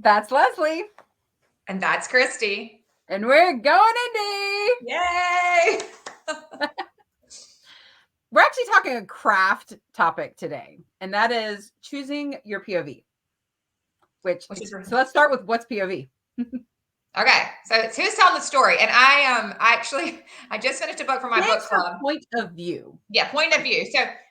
That's Leslie. And that's Christy. And we're going indie. Yay! We're actually talking a craft topic today, and that is choosing your POV. So let's start with what's POV. Okay, so it's who's telling the story, and I just finished a book for my book club. Point of view. Yeah, point of view.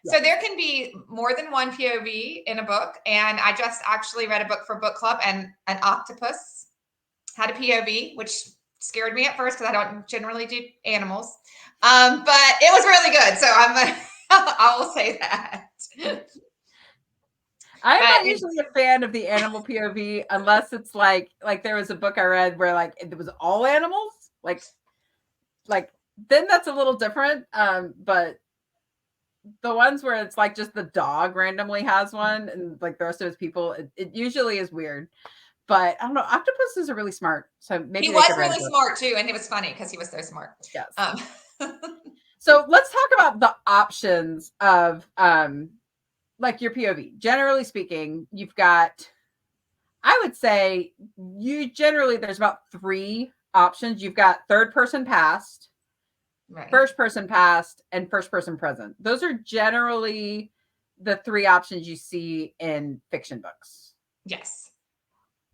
So there can be more than one POV in a book, and I just actually read a book for book club, and an octopus had a POV, which scared me at first because I don't generally do animals, but it was really good. So I will say that. I'm not usually a fan of the animal POV unless it's like there was a book I read where like it was all animals, like then that's a little different. But the ones where it's like just the dog randomly has one and like the rest of his people, it usually is weird. But I don't know. Octopuses are really smart, so maybe he was really smart too, and it was funny because he was so smart. Yes. So let's talk about the options of like your POV. Generally speaking, you've got, I would say, there's about 3 options. You've got third person past, right, first person past, and first person present. Those are generally the 3 options you see in fiction books. Yes.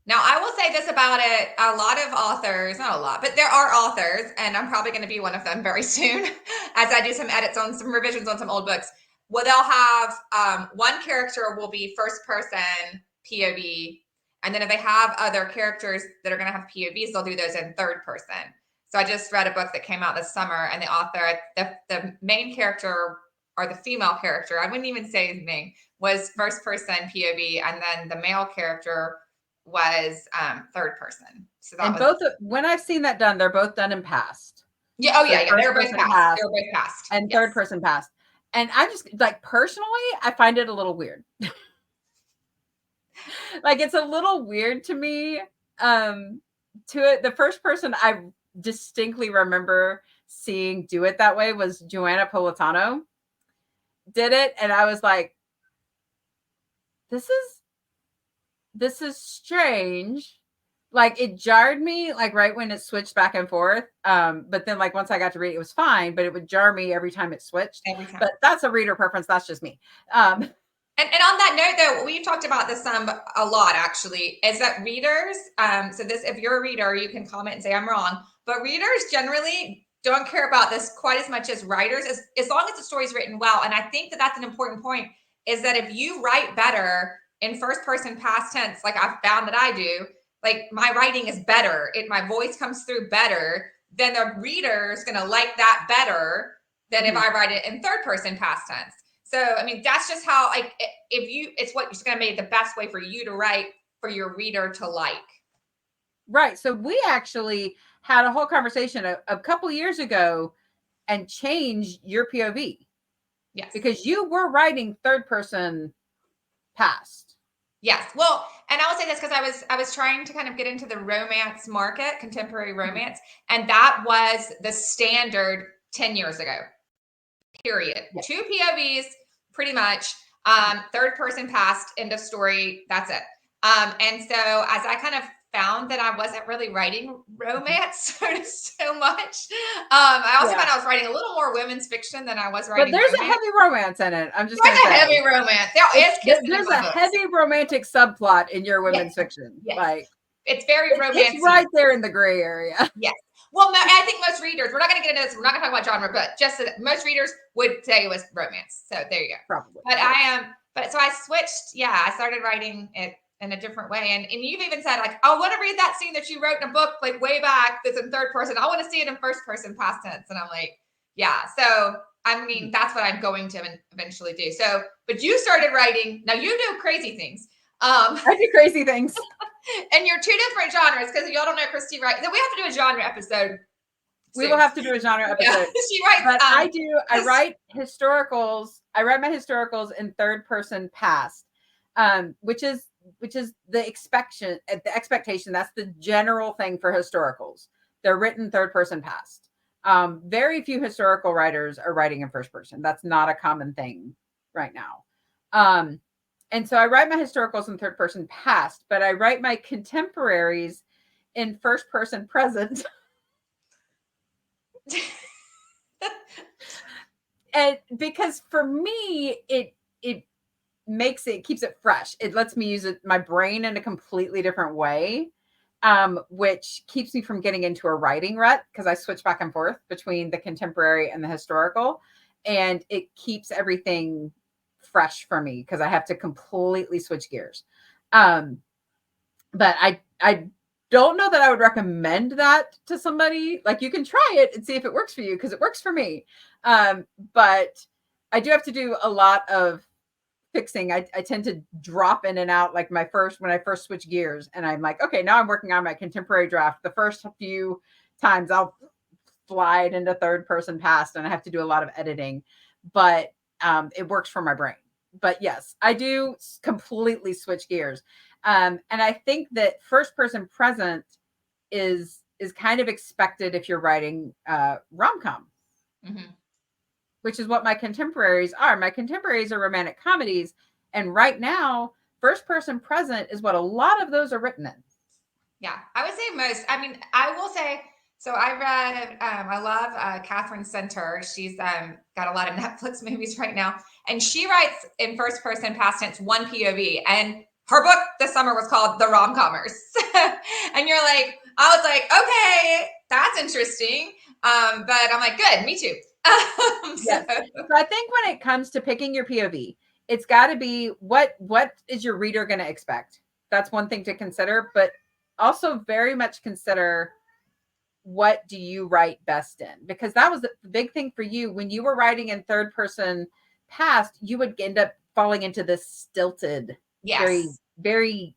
Now, I will say this about it. A lot of authors, not a lot, but there are authors, and I'm probably going to be one of them very soon as I do some edits on some revisions on some old books. Well, they'll have one character will be first person POV. And then if they have other characters that are going to have POVs, they'll do those in third person. So I just read a book that came out this summer, and the author, the main character or the female character, I wouldn't even say his name, was first person POV. And then the male character was third person. So that and both when I've seen that done, they're both done in past. Yeah. Oh yeah. Yeah. They were both past. They were both past. And third person past. And I just like personally, I find it a little weird. Like it's a little weird to me. The first person I distinctly remember seeing do it that way was Joanna Politano. Did it, and I was like, this is strange. Like it jarred me like right when it switched back and forth. But then like once I got to read it, it was fine, but it would jar me every time it switched. But that's a reader preference. That's just me. And on that note, though, we've talked about this a lot, actually, is that readers, so this, if you're a reader, you can comment and say I'm wrong, but readers generally don't care about this quite as much as writers, as long as the story's written well. And I think that that's an important point, is that if you write better in first person past tense, like I've found that I do, like my writing is better, my voice comes through better, then the reader is going to like that better than if I write it in third person past tense. So, I mean, that's just how, like, it's what's going to make the best way for you to write for your reader to like. Right. So we actually had a whole conversation a couple years ago and changed your POV. Yes. Because you were writing third person past. Yes. Well, and I will say this because I was trying to kind of get into the romance market, contemporary romance, and that was the standard 10 years ago. Period. Yes. 2 POVs, pretty much. Third person past, end of story. That's it. And so as I kind of found that I wasn't really writing romance so much, I also found I was writing a little more women's fiction than I was writing. But there's romance. a heavy romance in it. I'm just going to say. Heavy romance. There's a heavy romantic subplot in your women's fiction. Yes. Like it's very romantic. It's right there in the gray area. Yes. Well, I think most readers, we're not going to get into this. We're not going to talk about genre, but just that most readers would say it was romance. So there you go. Probably. But so I switched. Yeah, I started writing it in a different way. And you've even said like, I want to read that scene that you wrote in a book like way back that's in third person. I want to see it in first person past tense. And I'm like, yeah. So I mean, that's what I'm going to eventually do. So, but you started writing. Now you do crazy things. I do crazy things. And you're 2 different genres because y'all don't know Christy writes. So we have to do a genre episode. We will have to do a genre episode. Yeah, she writes. But I write historicals. I write my historicals in third person past, which is the expectation. That's the general thing for historicals. They're written third person past. Very few historical writers are writing in first person. That's not a common thing right now. And so I write my historicals in third person past, but I write my contemporaries in first person present. And because for me, it makes it keeps it fresh. It lets me use my brain in a completely different way, which keeps me from getting into a writing rut because I switch back and forth between the contemporary and the historical, and it keeps everything fresh for me because I have to completely switch gears. But I don't know that I would recommend that to somebody. Like, you can try it and see if it works for you because it works for me. But I do have to do a lot of fixing. I tend to drop in and out like when I first switch gears, and I'm like, okay, now I'm working on my contemporary draft. The first few times I'll slide into third person past and I have to do a lot of editing, but it works for my brain. But yes, I do completely switch gears. And I think that first person present is kind of expected if you're writing rom-com. Mm-hmm. Which is what my contemporaries are. My contemporaries are romantic comedies. And right now, first person present is what a lot of those are written in. Yeah, I would say most. I mean, I will say, so I read, I love Catherine Center. She's got a lot of Netflix movies right now. And she writes in first person past tense, one POV. And her book this summer was called The Rom-Comers. And you're like, I was like, okay, that's interesting. But I'm like, good, me too. Yes. So I think when it comes to picking your POV, it's got to be what is your reader going to expect? That's one thing to consider, but also very much consider what do you write best in? Because that was the big thing for you when you were writing in third person past, you would end up falling into this stilted, yes, very, very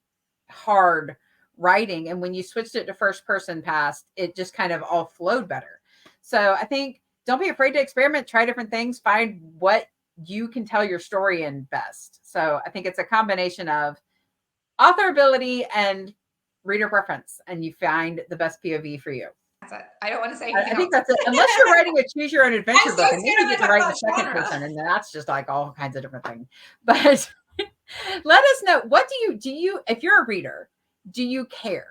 hard writing. And when you switched it to first person past, it just kind of all flowed better. So I think don't be afraid to experiment, try different things, find what you can tell your story in best. So I think it's a combination of author ability and reader preference, and you find the best POV for you. That's it. I don't want to say anything I think that's it. Unless you're writing a choose your own adventure book, and then you get to write in the second genre. person, and that's just like all kinds of different things. But let us know, what do you if you're a reader, do you care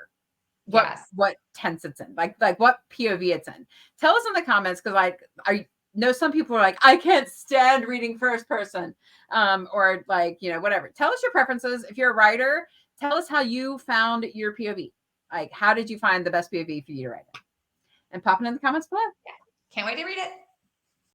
what tense it's in, like what POV it's in? Tell us in the comments, because like I know some people are like, I can't stand reading first person, or like, you know, whatever. Tell us your preferences. If you're a writer, tell us how you found your POV. Like, how did you find the best POV for you to write in? And pop it in the comments below. Yeah. Can't wait to read it.